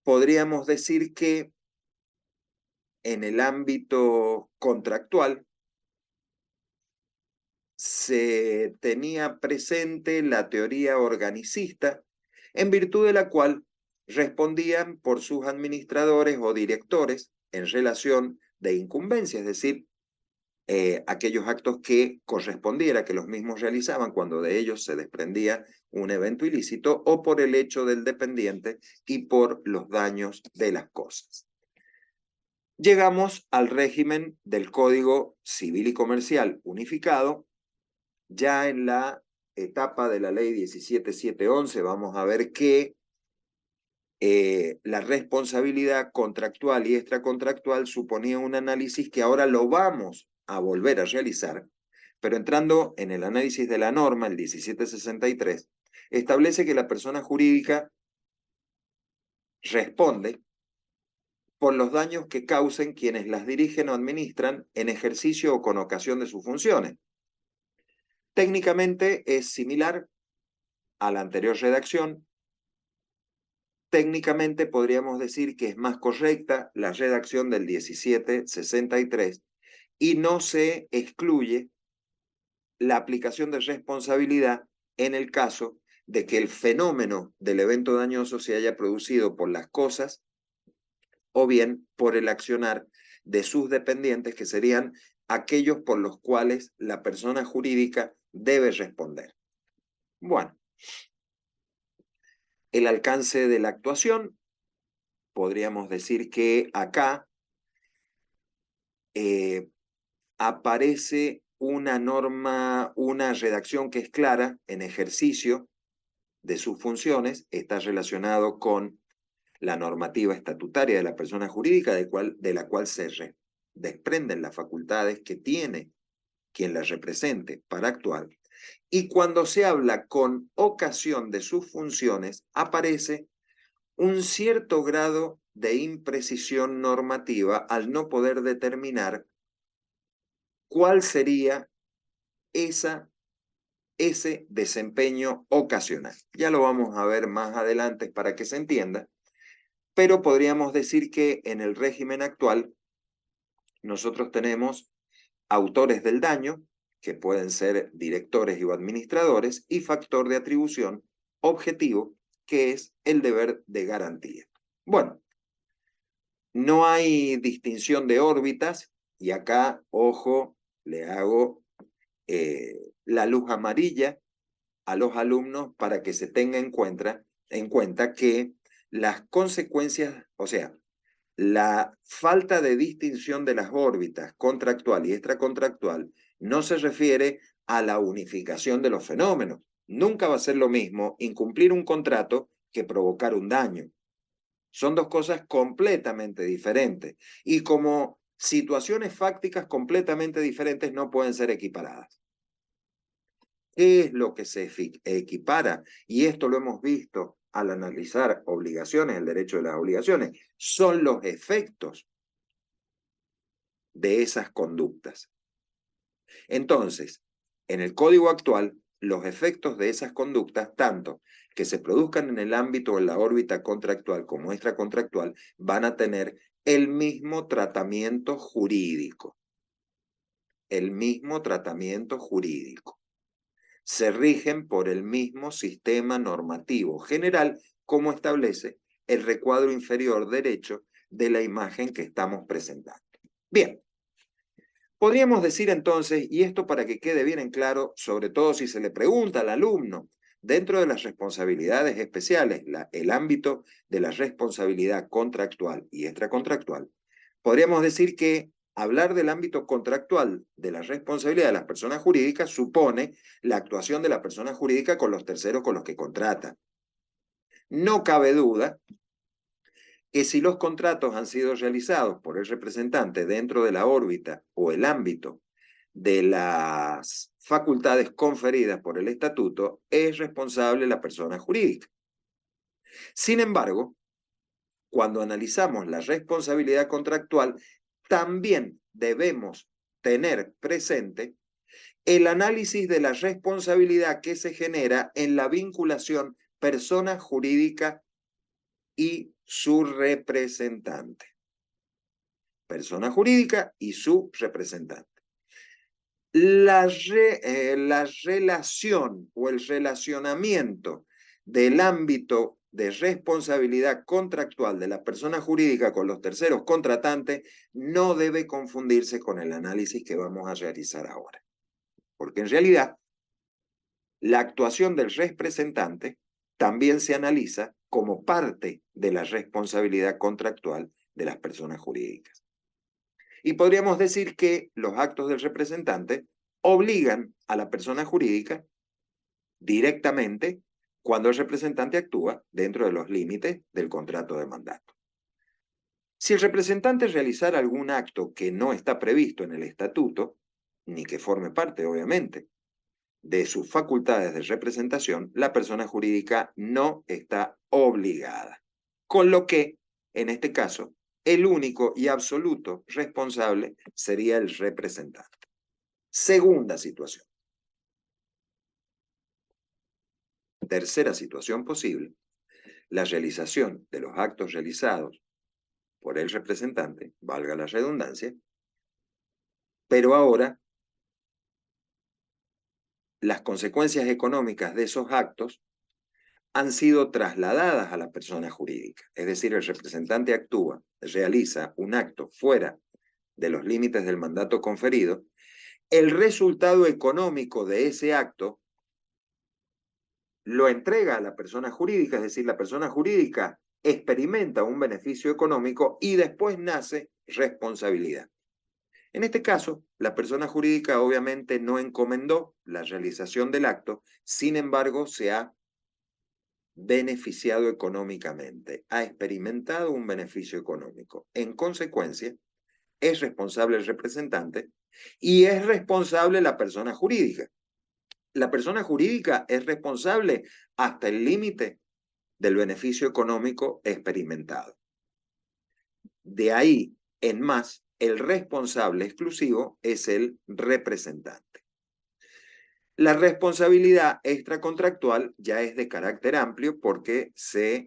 podríamos decir que en el ámbito contractual se tenía presente la teoría organicista, en virtud de la cual respondían por sus administradores o directores en relación de incumbencia, es decir, aquellos actos que correspondiera que los mismos realizaban cuando de ellos se desprendía un evento ilícito o por el hecho del dependiente y por los daños de las cosas. Llegamos al régimen del Código Civil y Comercial unificado. Ya en la etapa de la ley 17711 vamos a ver que la responsabilidad contractual y extracontractual suponía un análisis que ahora lo vamos a volver a realizar, pero entrando en el análisis de la norma, el 1763, establece que la persona jurídica responde por los daños que causen quienes las dirigen o administran en ejercicio o con ocasión de sus funciones. Técnicamente es similar a la anterior redacción. Técnicamente podríamos decir que es más correcta la redacción del 1763 y no se excluye la aplicación de responsabilidad en el caso de que el fenómeno del evento dañoso se haya producido por las cosas o bien por el accionar de sus dependientes, que serían aquellos por los cuales la persona jurídica debe responder. Bueno, el alcance de la actuación, podríamos decir que acá aparece una norma, una redacción que es clara en ejercicio de sus funciones, está relacionado con la normativa estatutaria de la persona jurídica, de la cual se desprenden las facultades que tiene quien la represente para actuar. Y cuando se habla con ocasión de sus funciones, aparece un cierto grado de imprecisión normativa al no poder determinar cuál sería ese desempeño ocasional. Ya lo vamos a ver más adelante para que se entienda, pero podríamos decir que en el régimen actual nosotros tenemos autores del daño, que pueden ser directores o administradores, y factor de atribución objetivo, que es el deber de garantía. Bueno, no hay distinción de órbitas, y acá, ojo, le hago la luz amarilla a los alumnos para que se tenga en cuenta que las consecuencias, o sea, la falta de distinción de las órbitas contractual y extracontractual no se refiere a la unificación de los fenómenos. Nunca va a ser lo mismo incumplir un contrato que provocar un daño. Son dos cosas completamente diferentes y como situaciones fácticas completamente diferentes no pueden ser equiparadas. ¿Qué es lo que se equipara? Y esto lo hemos visto al analizar obligaciones, el derecho de las obligaciones, son los efectos de esas conductas. Entonces, en el código actual, los efectos de esas conductas, tanto que se produzcan en el ámbito o en la órbita contractual como extracontractual, van a tener el mismo tratamiento jurídico. El mismo tratamiento jurídico. Se rigen por el mismo sistema normativo general como establece el recuadro inferior derecho de la imagen que estamos presentando. Bien, podríamos decir entonces, y esto para que quede bien en claro, sobre todo si se le pregunta al alumno, dentro de las responsabilidades especiales, el ámbito de la responsabilidad contractual y extracontractual, podríamos decir que hablar del ámbito contractual de la responsabilidad de las personas jurídicas supone la actuación de la persona jurídica con los terceros con los que contrata. No cabe duda que si los contratos han sido realizados por el representante dentro de la órbita o el ámbito de las facultades conferidas por el estatuto, es responsable la persona jurídica. Sin embargo, cuando analizamos la responsabilidad contractual, también debemos tener presente el análisis de la responsabilidad que se genera en la vinculación persona jurídica y su representante. Persona jurídica y su representante. La relación o el relacionamiento del ámbito de responsabilidad contractual de la persona jurídica con los terceros contratantes no debe confundirse con el análisis que vamos a realizar ahora. Porque en realidad, la actuación del representante también se analiza como parte de la responsabilidad contractual de las personas jurídicas. Y podríamos decir que los actos del representante obligan a la persona jurídica directamente cuando el representante actúa dentro de los límites del contrato de mandato. Si el representante realizara algún acto que no está previsto en el estatuto, ni que forme parte, obviamente, de sus facultades de representación, la persona jurídica no está obligada. Con lo que, en este caso, el único y absoluto responsable sería el representante. Segunda situación. Tercera situación posible, la realización de los actos realizados por el representante, valga la redundancia, pero ahora las consecuencias económicas de esos actos han sido trasladadas a la persona jurídica. Es decir, el representante actúa, realiza un acto fuera de los límites del mandato conferido, el resultado económico de ese acto lo entrega a la persona jurídica, es decir, la persona jurídica experimenta un beneficio económico y después nace responsabilidad. En este caso, la persona jurídica obviamente no encomendó la realización del acto, sin embargo, se ha beneficiado económicamente, ha experimentado un beneficio económico. En consecuencia, es responsable el representante y es responsable la persona jurídica. La persona jurídica es responsable hasta el límite del beneficio económico experimentado. De ahí en más, el responsable exclusivo es el representante. La responsabilidad extracontractual ya es de carácter amplio porque se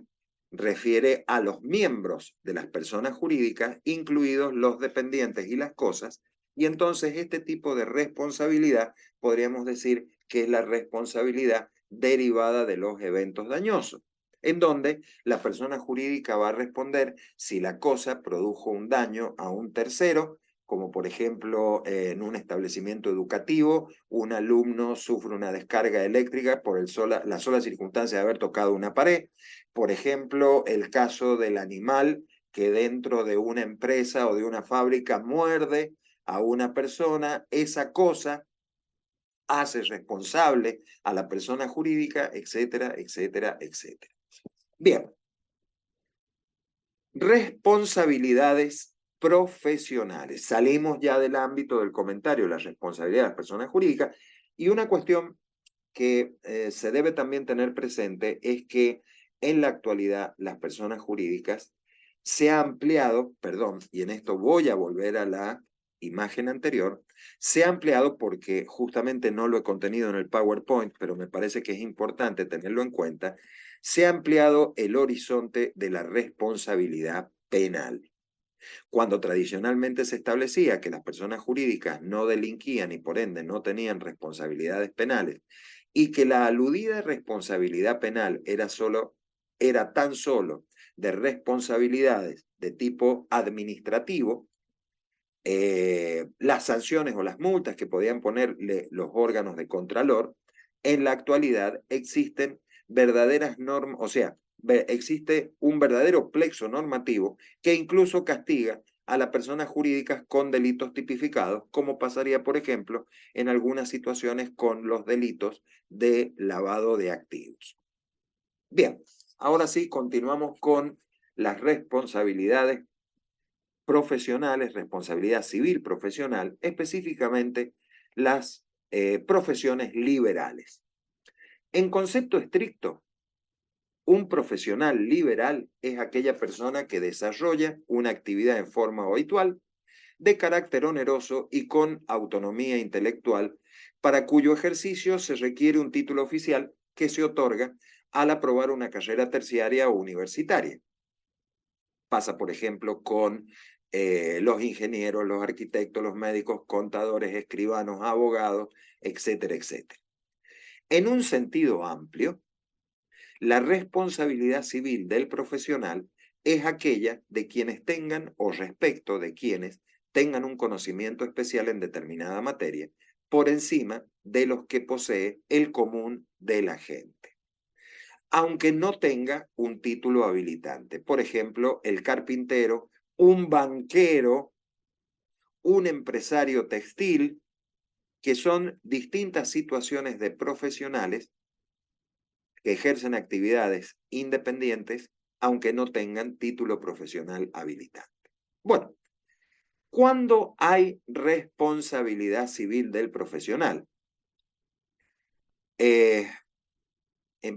refiere a los miembros de las personas jurídicas, incluidos los dependientes y las cosas, y entonces este tipo de responsabilidad podríamos decir que es la responsabilidad derivada de los eventos dañosos, en donde la persona jurídica va a responder si la cosa produjo un daño a un tercero, como por ejemplo en un establecimiento educativo, un alumno sufre una descarga eléctrica por la sola circunstancia de haber tocado una pared. Por ejemplo, el caso del animal que dentro de una empresa o de una fábrica muerde a una persona, esa cosa hace responsable a la persona jurídica, etcétera, etcétera, etcétera. Bien, responsabilidades profesionales. Salimos ya del ámbito del comentario, la responsabilidad de las personas jurídicas, y una cuestión que se debe también tener presente es que en la actualidad las personas jurídicas se ha ampliado, perdón, y en esto voy a volver a la imagen anterior, se ha ampliado porque justamente no lo he contenido en el PowerPoint, pero me parece que es importante tenerlo en cuenta, se ha ampliado el horizonte de la responsabilidad penal. Cuando tradicionalmente se establecía que las personas jurídicas no delinquían y por ende no tenían responsabilidades penales y que la aludida responsabilidad penal era tan solo de responsabilidades de tipo administrativo, las sanciones o las multas que podían ponerle los órganos de contralor, en la actualidad existen verdaderas normas, o sea, existe un verdadero plexo normativo que incluso castiga a las personas jurídicas con delitos tipificados, como pasaría, por ejemplo, en algunas situaciones con los delitos de lavado de activos. Bien, ahora sí, continuamos con las responsabilidades profesionales, responsabilidad civil profesional, específicamente las profesiones liberales. En concepto estricto, un profesional liberal es aquella persona que desarrolla una actividad en forma habitual, de carácter oneroso y con autonomía intelectual, para cuyo ejercicio se requiere un título oficial que se otorga al aprobar una carrera terciaria o universitaria. Pasa, por ejemplo, con los ingenieros, los arquitectos, los médicos, contadores, escribanos, abogados, etcétera, etcétera. En un sentido amplio, La responsabilidad civil del profesional es aquella de quienes tengan o respecto de quienes tengan un conocimiento especial en determinada materia, por encima de los que posee el común de la gente, aunque no tenga un título habilitante. Por ejemplo, el carpintero, un banquero, un empresario textil, que son distintas situaciones de profesionales que ejercen actividades independientes, aunque no tengan título profesional habilitante. Bueno, ¿cuándo hay responsabilidad civil del profesional? En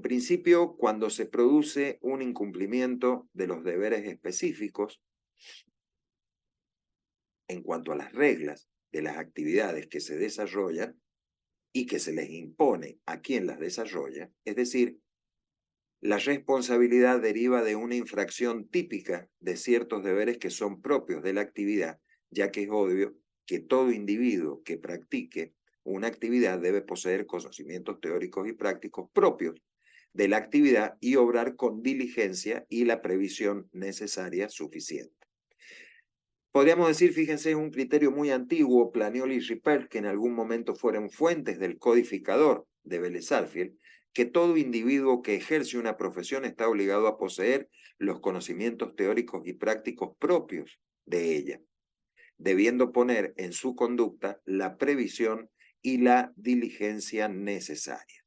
principio, cuando se produce un incumplimiento de los deberes específicos en cuanto a las reglas de las actividades que se desarrollan y que se les impone a quien las desarrolla, es decir, la responsabilidad deriva de una infracción típica de ciertos deberes que son propios de la actividad, ya que es obvio que todo individuo que practique una actividad debe poseer conocimientos teóricos y prácticos propios de la actividad y obrar con diligencia y la previsión necesaria suficiente. Podríamos decir, fíjense, es un criterio muy antiguo, Planiol y Rippert, que en algún momento fueron fuentes del codificador de Vélez-Sarsfield, que todo individuo que ejerce una profesión está obligado a poseer los conocimientos teóricos y prácticos propios de ella, debiendo poner en su conducta la previsión y la diligencia necesaria.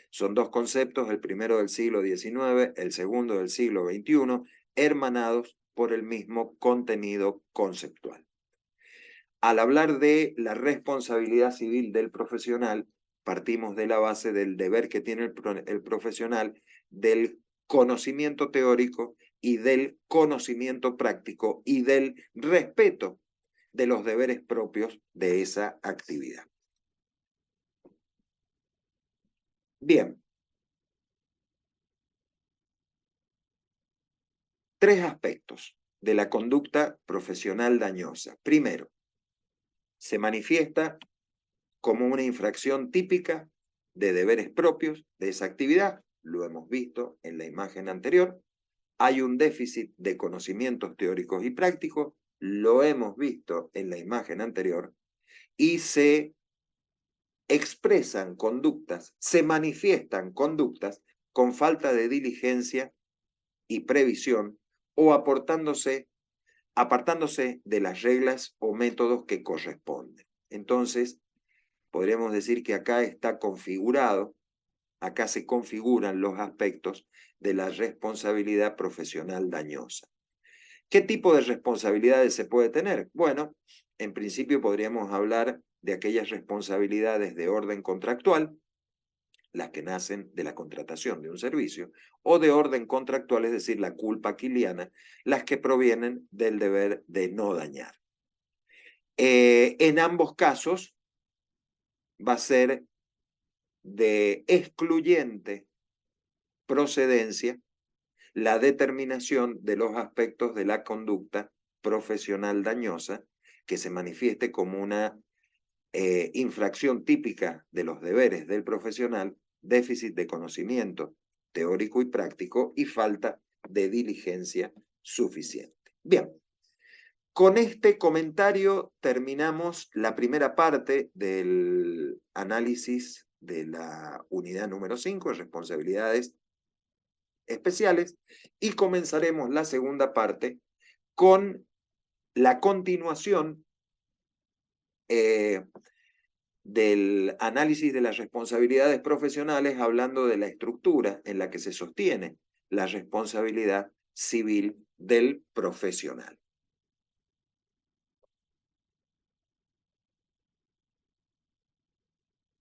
Son dos conceptos, el primero del siglo XIX, el segundo del siglo XXI, hermanados por el mismo contenido conceptual. Al hablar de la responsabilidad civil del profesional, partimos de la base del deber que tiene el profesional, del conocimiento teórico y del conocimiento práctico y del respeto de los deberes propios de esa actividad. Bien. Tres aspectos de la conducta profesional dañosa. Primero, se manifiesta como una infracción típica de deberes propios de esa actividad, lo hemos visto en la imagen anterior. Hay un déficit de conocimientos teóricos y prácticos, lo hemos visto en la imagen anterior, y se expresan conductas, se manifiestan conductas con falta de diligencia y previsión o apartándose de las reglas o métodos que corresponden. Entonces, podríamos decir que acá está configurado, acá se configuran los aspectos de la responsabilidad profesional dañosa. ¿Qué tipo de responsabilidades se puede tener? Bueno, en principio podríamos hablar de aquellas responsabilidades de orden contractual, las que nacen de la contratación de un servicio, o de orden contractual, es decir, la culpa aquiliana, las que provienen del deber de no dañar. En ambos casos va a ser de excluyente procedencia la determinación de los aspectos de la conducta profesional dañosa que se manifieste como una infracción típica de los deberes del profesional, déficit de conocimiento teórico y práctico y falta de diligencia suficiente. Bien, con este comentario terminamos la primera parte del análisis de la unidad número 5, responsabilidades especiales, y comenzaremos la segunda parte con la continuación del análisis de las responsabilidades profesionales, hablando de la estructura en la que se sostiene la responsabilidad civil del profesional.